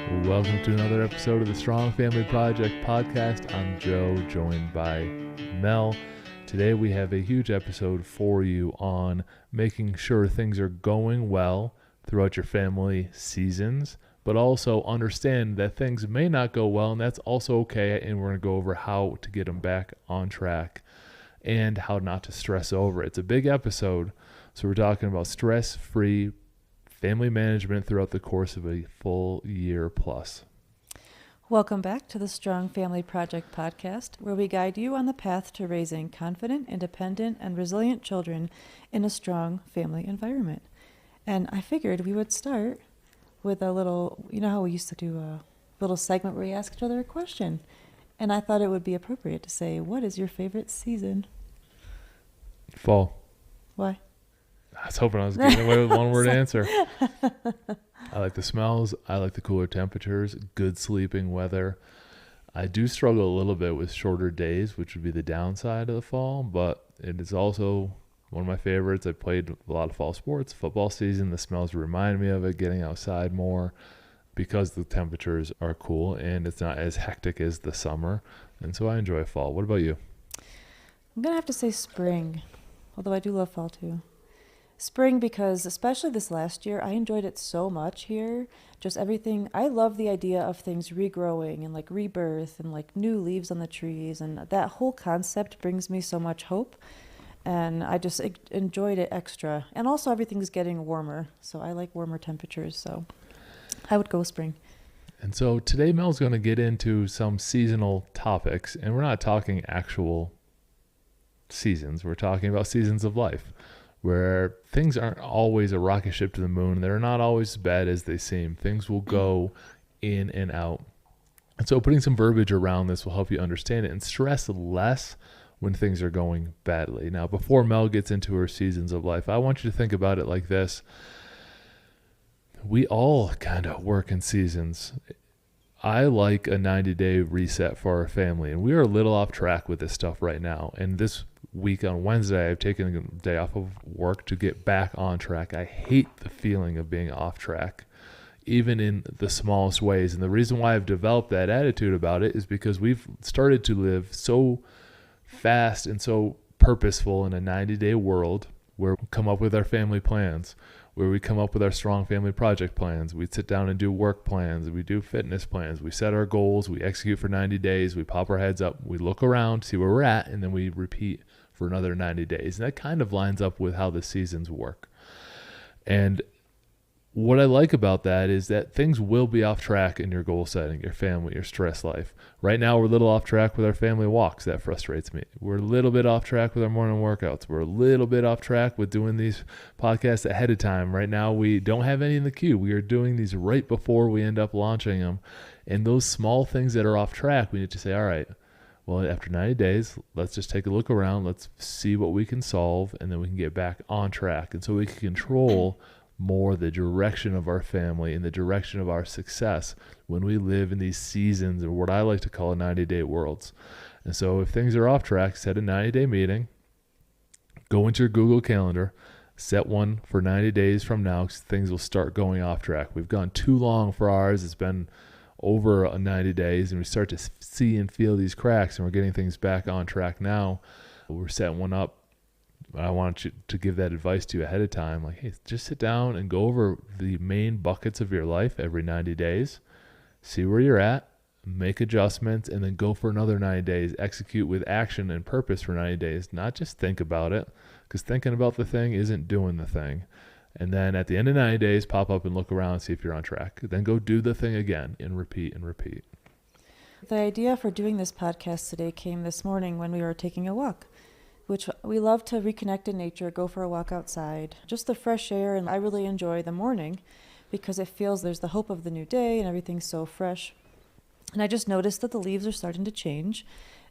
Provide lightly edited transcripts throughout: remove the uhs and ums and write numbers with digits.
Welcome to another episode of the Strong Family Project podcast. I'm Joe, joined by Mel. Today we have a huge episode for you on making sure things are going well throughout your family seasons, but also understand that things may not go well, and that's also okay, and we're going to go over how to get them back on track and how not to stress over it. It's a big episode, so we're talking about stress-free family management throughout the course of a full year plus. Welcome back to the Strong Family Project podcast, where we guide you on the path to raising confident, independent, and resilient children in a strong family environment. And I figured we would start with a little, you know how we used to do a little segment where we ask each other a question. And I thought it would be appropriate to say, what is your favorite season? Fall. Why? I was hoping I was getting away with one word answer. I like the smells. I like the cooler temperatures, good sleeping weather. I do struggle a little bit with shorter days, which would be the downside of the fall, but it is also one of my favorites. I played a lot of fall sports. Football season, the smells remind me of it, getting outside more because the temperatures are cool and it's not as hectic as the summer. And so I enjoy fall. What about you? I'm going to have to say spring, although I do love fall too. Spring, because especially this last year, I enjoyed it so much here. Just everything. I love the idea of things regrowing and like rebirth and like new leaves on the trees. And that whole concept brings me so much hope. And I just enjoyed it extra. And also everything's getting warmer. So I like warmer temperatures. So I would go spring. And so today Mel's going to get into some seasonal topics. And we're not talking actual seasons. We're talking about seasons of life, where things aren't always a rocket ship to the moon. They're not always as bad as they seem. Things will go in and out. And so putting some verbiage around this will help you understand it and stress less when things are going badly. Now, before Mel gets into her seasons of life, I want you to think about it like this. We all kind of work in seasons. I like a 90-day reset for our family, and we are a little off track with this stuff right now. And this week on Wednesday, I've taken a day off of work to get back on track. I hate the feeling of being off track, even in the smallest ways. And the reason why I've developed that attitude about it is because we've started to live so fast and so purposeful in a 90-day world where we come up with our family plans, where we come up with our strong family project plans. We sit down and do work plans. We do fitness plans. We set our goals. We execute for 90 days. We pop our heads up. We look around, see where we're at, and then we repeat for another 90 days. And that kind of lines up with how the seasons work. And what I like about that is that things will be off track in your goal setting, your family, your stress life. Right now, we're a little off track with our family walks. That frustrates me. We're a little bit off track with our morning workouts. We're a little bit off track with doing these podcasts ahead of time. Right now, we don't have any in the queue. We are doing these right before we end up launching them. And those small things that are off track, we need to say, all right, well, after 90 days, let's just take a look around. Let's see what we can solve, and then we can get back on track. And so we can control more the direction of our family and the direction of our success when we live in these seasons, or what I like to call 90-day worlds. And so if things are off track, set a 90-day meeting, go into your Google Calendar, set one for 90 days from now, because things will start going off track. We've gone too long for ours. It's been over 90 days, and we start to see and feel these cracks, and we're getting things back on track now. We're setting one up. I want you to give that advice to you ahead of time. Like, hey, just sit down and go over the main buckets of your life every 90 days. See where you're at, make adjustments, and then go for another 90 days. Execute with action and purpose for 90 days. Not just think about it, because thinking about the thing isn't doing the thing. And then at the end of 90 days, pop up and look around and see if you're on track. Then go do the thing again and repeat and repeat. The idea for doing this podcast today came this morning when we were taking a walk, which we love to reconnect in nature, go for a walk outside, just the fresh air. And I really enjoy the morning because it feels there's the hope of the new day and everything's so fresh. And I just noticed that the leaves are starting to change.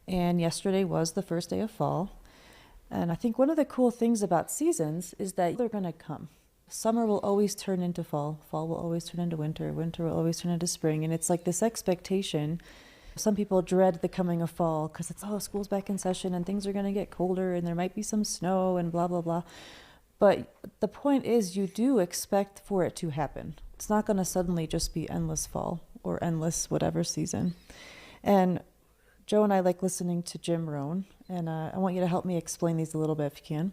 And yesterday was the first day of fall. And I think one of the cool things about seasons is that they're going to come. Summer will always turn into fall. Fall will always turn into winter. Winter will always turn into spring. And it's like this expectation. Some people dread the coming of fall because it's, school's back in session and things are going to get colder and there might be some snow and blah, blah, blah. But the point is you do expect for it to happen. It's not going to suddenly just be endless fall or endless whatever season. And Joe and I like listening to Jim Rohn, and I want you to help me explain these a little bit if you can.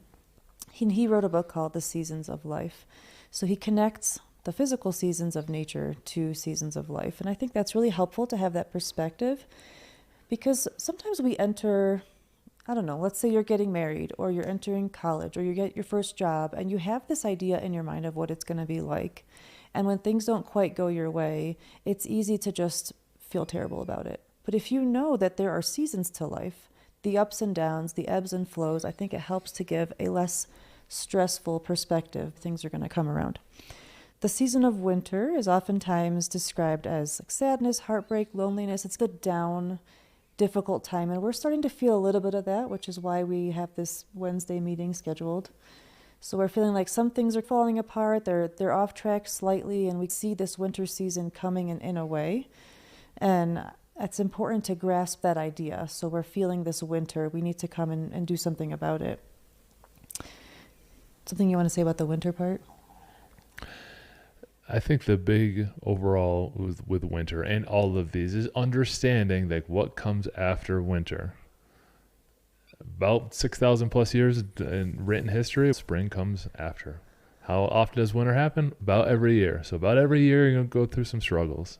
He wrote a book called The Seasons of Life. So he connects the physical seasons of nature to seasons of life. And I think that's really helpful to have that perspective, because sometimes we enter, I don't know, let's say you're getting married or you're entering college or you get your first job and you have this idea in your mind of what it's going to be like. And when things don't quite go your way, it's easy to just feel terrible about it. But if you know that there are seasons to life, the ups and downs, the ebbs and flows, I think it helps to give a less stressful perspective. Things are going to come around. The season of winter is oftentimes described as like sadness, heartbreak, loneliness. It's the down, difficult time, and we're starting to feel a little bit of that, which is why we have this Wednesday meeting scheduled. So we're feeling like some things are falling apart, they're off track slightly, and we see this winter season coming in a way. And it's important to grasp that idea. So we're feeling this winter. We need to come and do something about it. Something you want to say about the winter part? I think the big overall with winter and all of these is understanding like what comes after winter. About 6,000 plus years in written history, spring comes after. How often does winter happen? About every year. So about every year you're going to go through some struggles.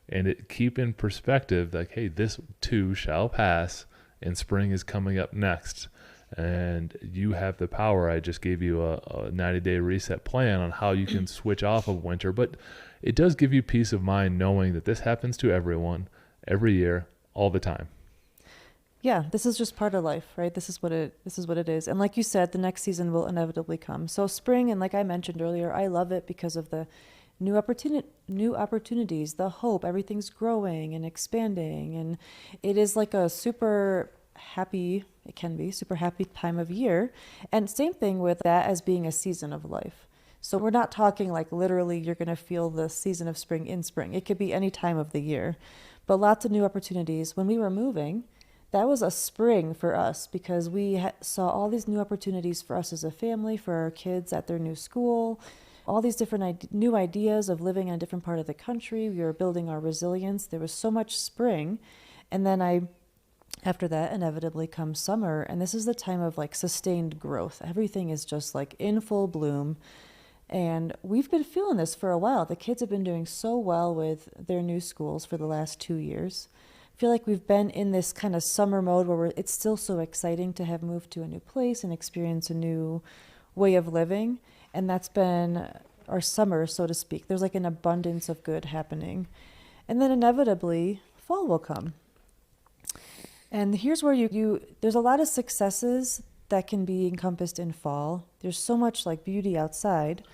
And keep in perspective like, hey, this too shall pass and spring is coming up next. And you have the power. I just gave you a 90-day reset plan on how you can switch off of winter. But it does give you peace of mind knowing that this happens to everyone, every year, all the time. Yeah, this is just part of life, right? This is what it is. And like you said, the next season will inevitably come. So spring, and like I mentioned earlier, I love it because of the new opportunities, the hope, everything's growing and expanding. And it is like a super happy time of year. And same thing with that as being a season of life. So we're not talking like literally you're going to feel the season of spring in spring. It could be any time of the year, but lots of new opportunities. When we were moving, that was a spring for us because we saw all these new opportunities for us as a family, for our kids at their new school, all these different new ideas of living in a different part of the country. We were building our resilience. There was so much spring. And then after that, inevitably comes summer. And this is the time of like sustained growth. Everything is just like in full bloom. And we've been feeling this for a while. The kids have been doing so well with their new schools for the last 2 years. I feel like we've been in this kind of summer mode where it's still so exciting to have moved to a new place and experience a new way of living. And that's been our summer, so to speak. There's like an abundance of good happening. And then inevitably, fall will come. And here's where there's a lot of successes that can be encompassed in fall. There's so much like beauty outside,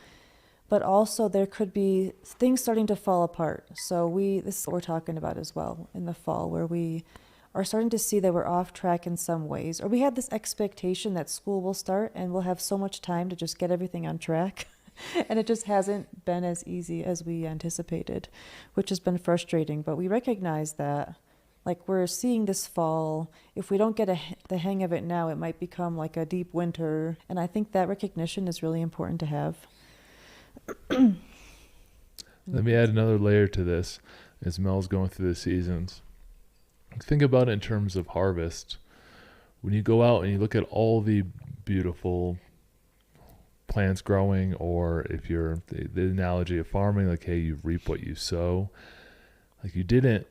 but also there could be things starting to fall apart. So this is what we're talking about as well in the fall, where we are starting to see that we're off track in some ways, or we had this expectation that school will start and we'll have so much time to just get everything on track. And it just hasn't been as easy as we anticipated, which has been frustrating. But we recognize that like we're seeing this fall, if we don't get the hang of it now, it might become like a deep winter. And I think that recognition is really important to have. Let me add another layer to this as Mel's going through the seasons. Think about it in terms of harvest. When you go out and you look at all the beautiful plants growing, or if you're the analogy of farming, like, hey, you reap what you sow. Like you didn't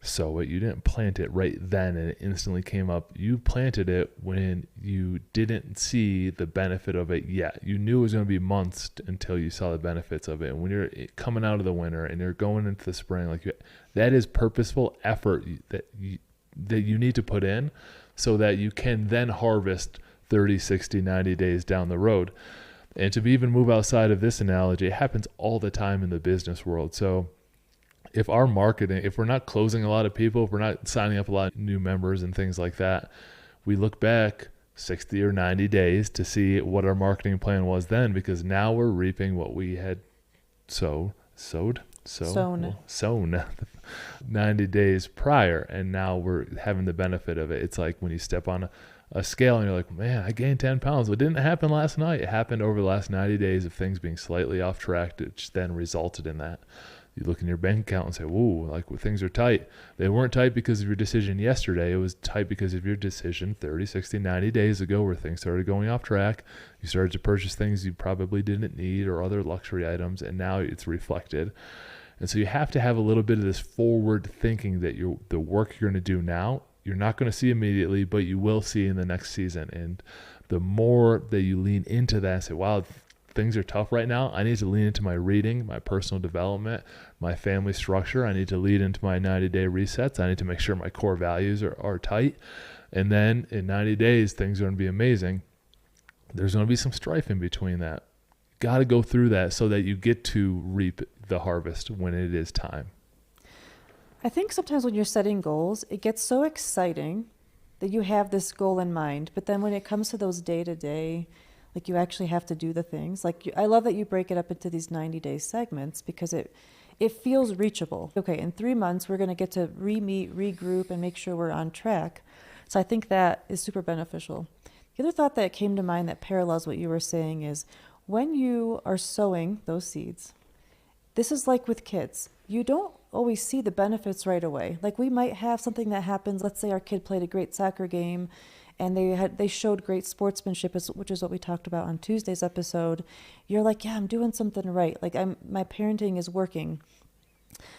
sow it, you didn't plant it right then and it instantly came up. You planted it when you didn't see the benefit of it yet. You knew it was going to be months until you saw the benefits of it. And when you're coming out of the winter and you're going into the spring, that is purposeful effort that you need to put in so that you can then harvest 30, 60, 90 days down the road. And to even move outside of this analogy, it happens all the time in the business world. So if our marketing, if we're not closing a lot of people, if we're not signing up a lot of new members and things like that, we look back 60 or 90 days to see what our marketing plan was then, because now we're reaping what we had sown 90 days prior, and now we're having the benefit of it. It's like when you step on a scale and you're like, man, I gained 10 pounds. It didn't happen last night. It happened over the last 90 days of things being slightly off track, which then resulted in that. You look in your bank account and say, whoa, like things are tight. They weren't tight because of your decision yesterday. It was tight because of your decision 30, 60, 90 days ago where things started going off track. You started to purchase things you probably didn't need or other luxury items, and now it's reflected. And so you have to have a little bit of this forward thinking that the work you're going to do now, you're not going to see immediately, but you will see in the next season. And the more that you lean into that and say, wow, things are tough right now, I need to lean into my reading, my personal development, my family structure. I need to lead into my 90-day resets. I need to make sure my core values are tight. And then in 90 days, things are going to be amazing. There's going to be some strife in between that. Got to go through that so that you get to reap the harvest when it is time. I think sometimes when you're setting goals, it gets so exciting that you have this goal in mind. But then when it comes to those day-to-day, like you actually have to do the things. I love that you break it up into these 90-day segments because it feels reachable. Okay, in 3 months, we're going to get to re-meet, regroup, and make sure we're on track. So I think that is super beneficial. The other thought that came to mind that parallels what you were saying is when you are sowing those seeds, this is like with kids. You don't always see the benefits right away. Like we might have something that happens. Let's say our kid played a great soccer game and they showed great sportsmanship, which is what we talked about on Tuesday's episode. You're like, yeah, I'm doing something right. Like my parenting is working.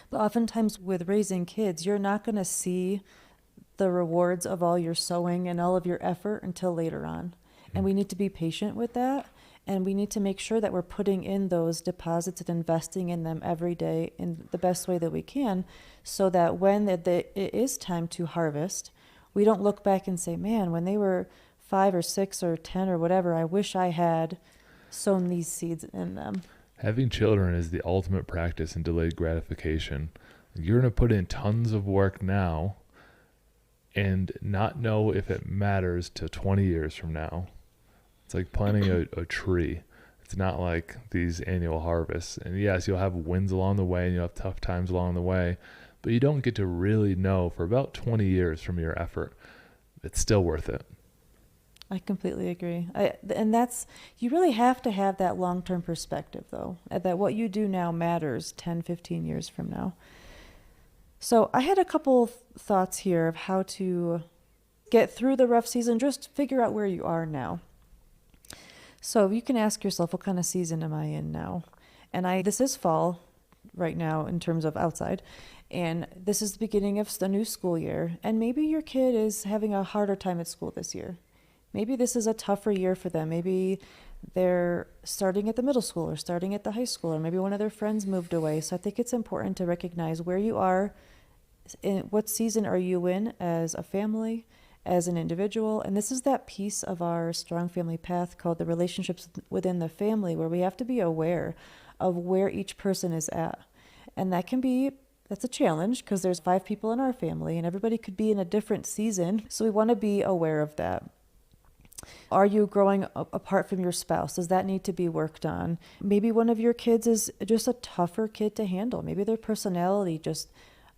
But oftentimes with raising kids, you're not going to see the rewards of all your sowing and all of your effort until later on. And we need to be patient with that. And we need to make sure that we're putting in those deposits and investing in them every day in the best way that we can so that when it is time to harvest, we don't look back and say, man, when they were 5 or 6 or 10 or whatever, I wish I had sown these seeds in them. Having children is the ultimate practice in delayed gratification. You're going to put in tons of work now and not know if it matters to 20 years from now. It's like planting a tree. It's not like these annual harvests. And yes, you'll have wins along the way and you'll have tough times along the way, but you don't get to really know for about 20 years from your effort. It's still worth it. I completely agree. You really have to have that long-term perspective though, that what you do now matters 10, 15 years from now. So I had a couple thoughts here of how to get through the rough season, just figure out where you are now. So you can ask yourself, what kind of season am I in now? And this is fall right now in terms of outside. And this is the beginning of the new school year. And maybe your kid is having a harder time at school this year. Maybe this is a tougher year for them. Maybe they're starting at the middle school or starting at the high school, or maybe one of their friends moved away. So I think it's important to recognize where you are, in what season are you in as a family, as an individual. And this is that piece of our strong family path called the relationships within the family, where we have to be aware of where each person is at. And that's a challenge because there's 5 people in our family and everybody could be in a different season. So we want to be aware of that. Are you growing apart from your spouse? Does that need to be worked on? Maybe one of your kids is just a tougher kid to handle. Maybe their personality just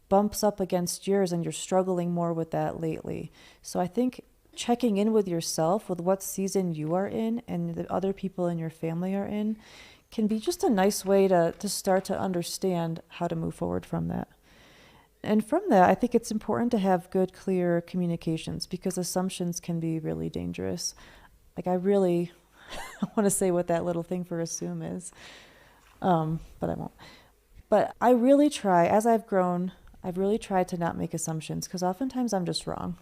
bumps up against yours and you're struggling more with that lately. So I think checking in with yourself, with what season you are in and the other people in your family are in, can be just a nice way to start to understand how to move forward from that. And from that, I think it's important to have good, clear communications because assumptions can be really dangerous. Like I want to say what that little thing for assume is, but I won't. But I really try, as I've grown, I've really tried to not make assumptions because oftentimes I'm just wrong.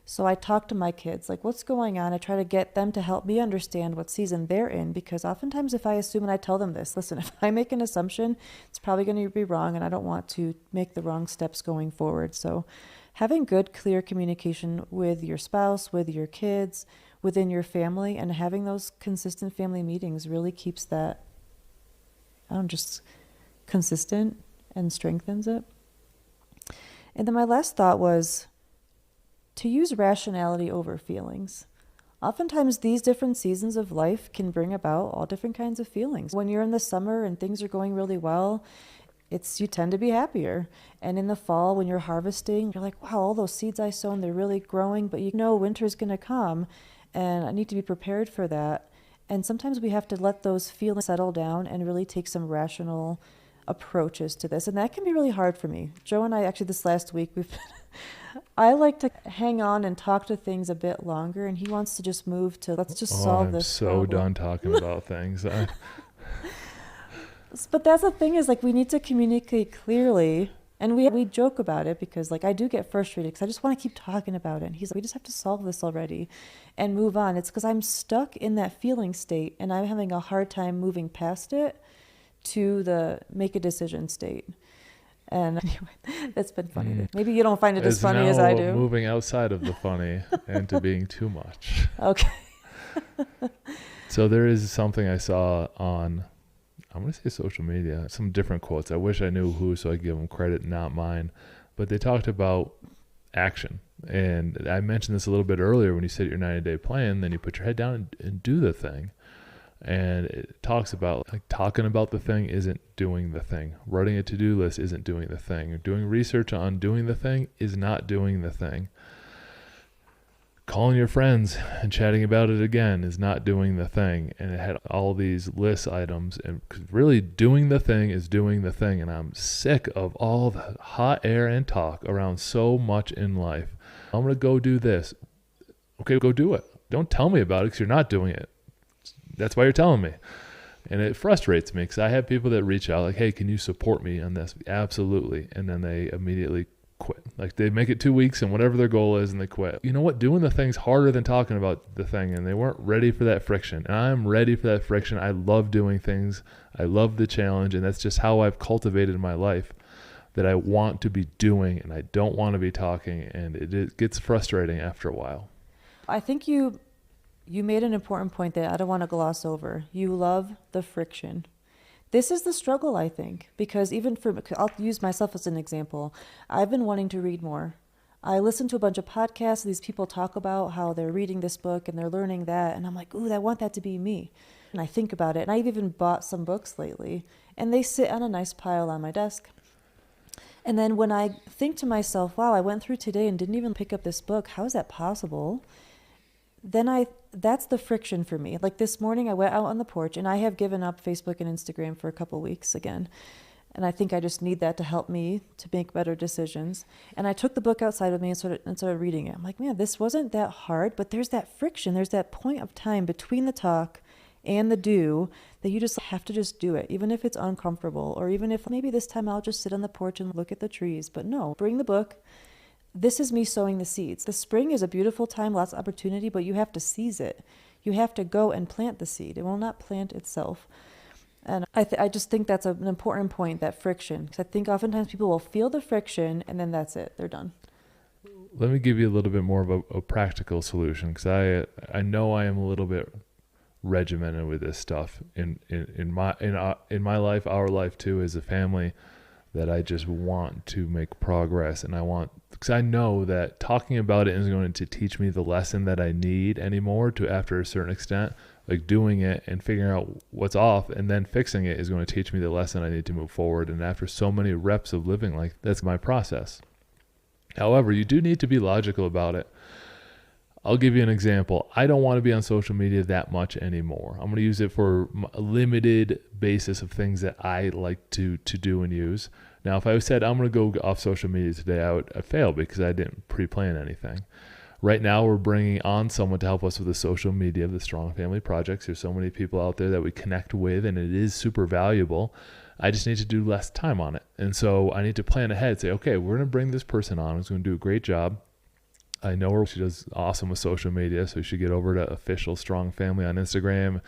So I talk to my kids, like, what's going on? I try to get them to help me understand what season they're in because oftentimes if I assume and I tell them this, listen, if I make an assumption, it's probably going to be wrong and I don't want to make the wrong steps going forward. So having good, clear communication with your spouse, with your kids, within your family, and having those consistent family meetings really keeps that just consistent and strengthens it. And then my last thought was to use rationality over feelings. Oftentimes these different seasons of life can bring about all different kinds of feelings. When you're in the summer and things are going really well, you tend to be happier. And in the fall, when you're harvesting, you're like, wow, all those seeds I sown, they're really growing, but winter's going to come and I need to be prepared for that. And sometimes we have to let those feelings settle down and really take some rational approaches to this. And that can be really hard for me. Joe and I, actually this last week, I like to hang on and talk to things a bit longer, and he wants to just move to, let's just solve this so problem. done talking about things. But that's the thing is, like, we need to communicate clearly. And we joke about it because, like, I do get frustrated because I just want to keep talking about it. And he's like, we just have to solve this already and move on. It's because I'm stuck in that feeling state and I'm having a hard time moving past it to the make a decision state. And anyway, that's been funny. Maybe you don't find it as funny as I do. Moving outside of the funny and to being too much. Okay. So there is something I saw on, I'm going to say social media, some different quotes. I wish I knew who so I could give them credit, not mine. But they talked about action. And I mentioned this a little bit earlier when you set your 90-day plan, then you put your head down and do the thing. And it talks about, like, talking about the thing isn't doing the thing. Writing a to-do list isn't doing the thing. Doing research on doing the thing is not doing the thing. Calling your friends and chatting about it again is not doing the thing. And it had all these list items, and really doing the thing is doing the thing. And I'm sick of all the hot air and talk around so much in life. I'm going to go do this. Okay, go do it. Don't tell me about it because you're not doing it. That's why you're telling me. And it frustrates me because I have people that reach out like, hey, can you support me on this? Absolutely. And then they immediately quit. Like, they make it 2 weeks and whatever their goal is and they quit. You know what? Doing the thing's harder than talking about the thing, and they weren't ready for that friction. And I'm ready for that friction. I love doing things. I love the challenge, and that's just how I've cultivated my life, that I want to be doing and I don't want to be talking, and it gets frustrating after a while. I think you made an important point that I don't want to gloss over. You love the friction. This is the struggle, I think, because I'll use myself as an example. I've been wanting to read more. I listen to a bunch of podcasts. These people talk about how they're reading this book and they're learning that. And I'm like, ooh, I want that to be me. And I think about it. And I've even bought some books lately. And they sit on a nice pile on my desk. And then when I think to myself, wow, I went through today and didn't even pick up this book. How is that possible? Then that's the friction for me. Like this morning I went out on the porch, and I have given up Facebook and Instagram for a couple weeks again. And I think I just need that to help me to make better decisions. And I took the book outside with me and started reading it. I'm like, man, this wasn't that hard, but there's that friction. There's that point of time between the talk and the do that you just have to just do it, even if it's uncomfortable, or even if maybe this time I'll just sit on the porch and look at the trees. But no, bring the book. This is me sowing the seeds. The spring is a beautiful time, lots of opportunity, but you have to seize it. You have to go and plant the seed. It will not plant itself. And I just think that's an important point, that friction, because I think oftentimes people will feel the friction and then that's it. They're done. Let me give you a little bit more of a practical solution, because I know I am a little bit regimented with this stuff in my life, our life too, as a family, that I just want to make progress, and because I know that talking about it isn't going to teach me the lesson that I need anymore to, after a certain extent. Like, doing it and figuring out what's off and then fixing it is going to teach me the lesson I need to move forward. And after so many reps of living, like, that's my process. However, you do need to be logical about it. I'll give you an example. I don't want to be on social media that much anymore. I'm going to use it for a limited basis of things that I like to do and use. Now, if I said I'm going to go off social media today, I'd fail because I didn't pre-plan anything. Right now, we're bringing on someone to help us with the social media of the Strong Family Projects. There's so many people out there that we connect with, and it is super valuable. I just need to do less time on it. And so I need to plan ahead, say, okay, we're going to bring this person on who's going to do a great job. I know her. She does awesome with social media, so you should get over to official Strong Family on Instagram,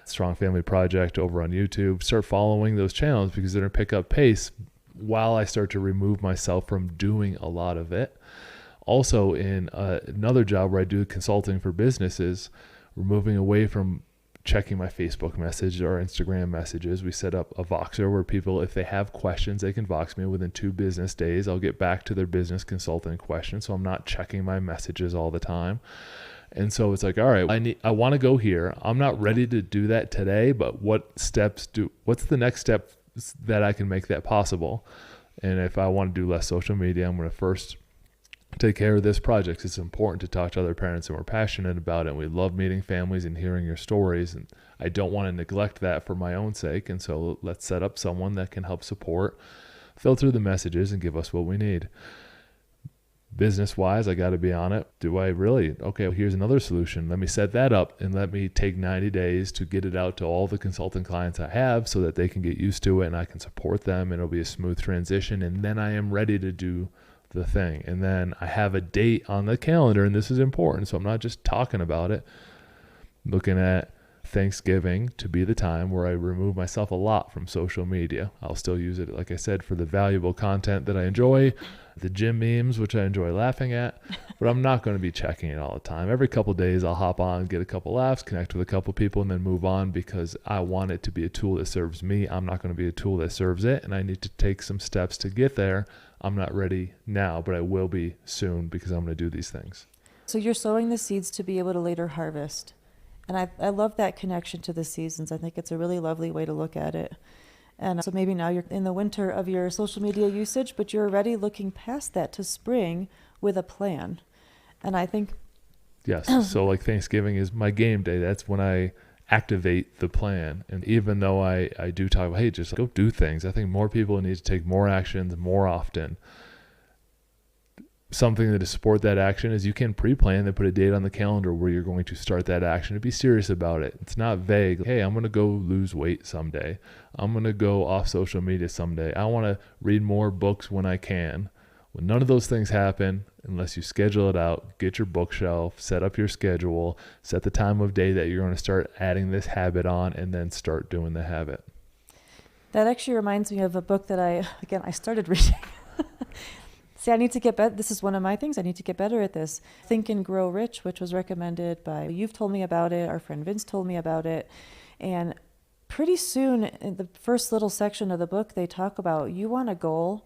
Strong Family Project over on YouTube. Start following those channels because they're going to pick up pace while I start to remove myself from doing a lot of it. Also, in another job where I do consulting for businesses, we're moving away from checking my Facebook message or Instagram messages. We set up a Voxer where people, if they have questions, they can Vox me. Within 2 business days, I'll get back to their business consulting questions. So I'm not checking my messages all the time. And so it's like, all right, I want to go here. I'm not ready to do that today, but what's the next step that I can make that possible? And if I want to do less social media, I'm going to first take care of this project. It's important to talk to other parents, and we're passionate about it. And we love meeting families and hearing your stories. And I don't want to neglect that for my own sake. And so let's set up someone that can help support, filter the messages, and give us what we need. Business wise, I got to be on it. Do I really? Okay, well, here's another solution. Let me set that up and let me take 90 days to get it out to all the consultant clients I have so that they can get used to it and I can support them, and it'll be a smooth transition. And then I am ready to do the thing. And then I have a date on the calendar, and this is important. So I'm not just talking about it. Looking at Thanksgiving to be the time where I remove myself a lot from social media. I'll still use it, like I said, for the valuable content that I enjoy, the gym memes, which I enjoy laughing at, but I'm not going to be checking it all the time. Every couple of days I'll hop on, get a couple laughs, connect with a couple people, and then move on, because I want it to be a tool that serves me. I'm not going to be a tool that serves it, and I need to take some steps to get there. I'm not ready now, but I will be soon, because I'm going to do these things. So you're sowing the seeds to be able to later harvest. And I love that connection to the seasons. I think it's a really lovely way to look at it. And so maybe now you're in the winter of your social media usage, but you're already looking past that to spring with a plan. And I think... Yes. So like Thanksgiving is my game day. That's when I activate the plan. And even though I do talk about, hey, just go do things, I think more people need to take more actions more often. Something that to support that action is you can pre-plan and put a date on the calendar where you're going to start that action and be serious about it. It's not vague. Hey, I'm going to go lose weight someday. I'm going to go off social media someday. I want to read more books when I can. When none of those things happen, unless you schedule it out, get your bookshelf, set up your schedule, set the time of day that you're going to start adding this habit on, and then start doing the habit. That actually reminds me of a book that I started reading. See, I need to get better. This is one of my things. I need to get better at this. Think and Grow Rich, which was recommended by, you've told me about it. Our friend Vince told me about it. And pretty soon in the first little section of the book, they talk about, you want a goal.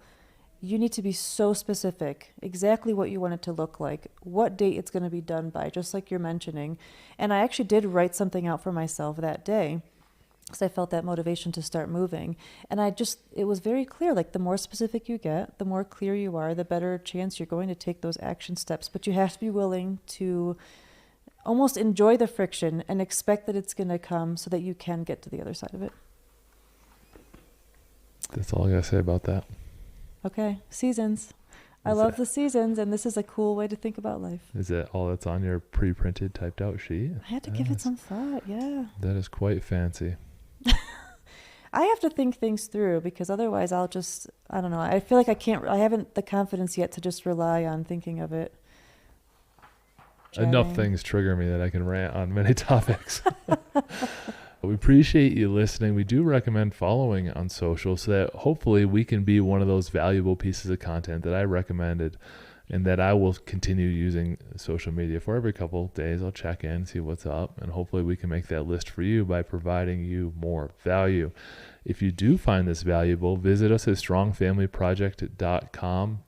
You need to be so specific, exactly what you want it to look like, what date it's going to be done by, just like you're mentioning. And I actually did write something out for myself that day, because I felt that motivation to start moving. And it was very clear, like the more specific you get, the more clear you are, the better chance you're going to take those action steps. But you have to be willing to almost enjoy the friction and expect that it's going to come so that you can get to the other side of it. That's all I got to say about that. I love the seasons, and this is a cool way to think about life. Is that all that's on your pre-printed, typed out sheet? I had to give it some thought, yeah. That is quite fancy. I have to think things through, because otherwise I don't know. I feel like I haven't the confidence yet to just rely on thinking of it. Enough things trigger me that I can rant on many topics. We appreciate you listening. We do recommend following on social so that hopefully we can be one of those valuable pieces of content that I recommended, and that I will continue using social media for. Every couple of days. I'll check in, see what's up, and hopefully we can make that list for you by providing you more value. If you do find this valuable, visit us at strongfamilyproject.com.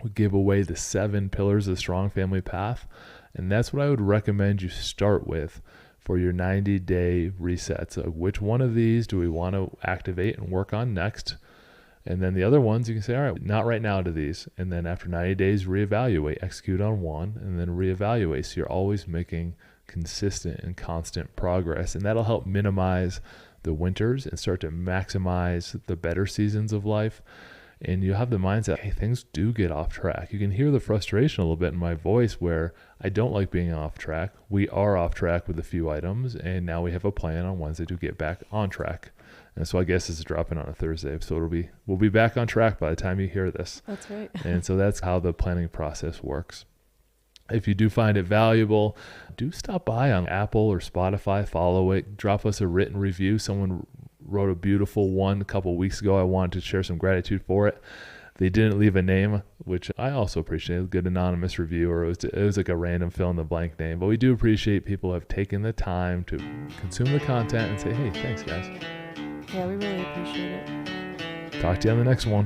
We give away the 7 pillars of the Strong Family Path, and that's what I would recommend you start with for your 90-day reset. So which one of these do we want to activate and work on next? And then the other ones, you can say, all right, not right now to these. And then after 90 days, reevaluate, execute on one, and then reevaluate. So you're always making consistent and constant progress. And that'll help minimize the winters and start to maximize the better seasons of life. And you have the mindset, hey, things do get off track. You can hear the frustration a little bit in my voice where I don't like being off track. We are off track with a few items, and now we have a plan on Wednesday to get back on track. And so I guess this is dropping on a Thursday, so we'll be back on track by the time you hear this. That's right. And so that's how the planning process works. If you do find it valuable, do stop by on Apple or Spotify, follow it, drop us a written review. Someone wrote a beautiful one a couple of weeks ago. I wanted to share some gratitude for it. They didn't leave a name, which I also appreciate. A good anonymous review, or it was like a random fill in the blank name. But we do appreciate people who have taken the time to consume the content and say, hey, thanks guys. Yeah, we really appreciate it. Talk to you on the next one.